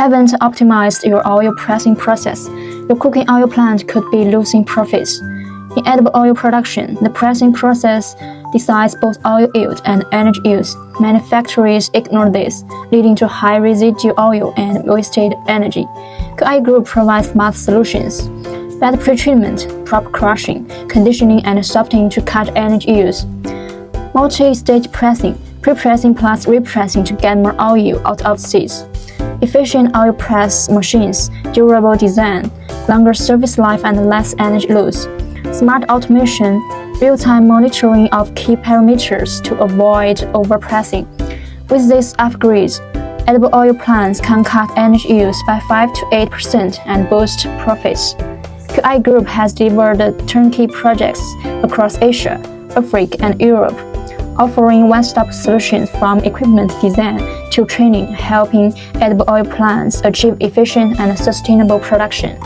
Haven't optimized your oil pressing process, your cooking oil plant could be losing profits. In edible oil production, the pressing process decides both oil yield and energy use. Manufacturers ignore this, leading to high residual oil and wasted energy. QIE Group provides smart solutions: better pretreatment, proper crushing, conditioning, and softening to cut energy use. Multi-stage pressing, pre-pressing plus repressing to get more oil out of seeds. Efficient oil press machines, durable design, longer service life and less energy loss. Smart automation, real-time monitoring of key parameters to avoid overpressing. With these upgrades, edible oil plants can cut energy use by 5 to 8% and boost profits. QIE Group has delivered turnkey projects across Asia, Africa, and Europe, offering one-stop solutions from equipment design to training, helping edible oil plants achieve efficient and sustainable production.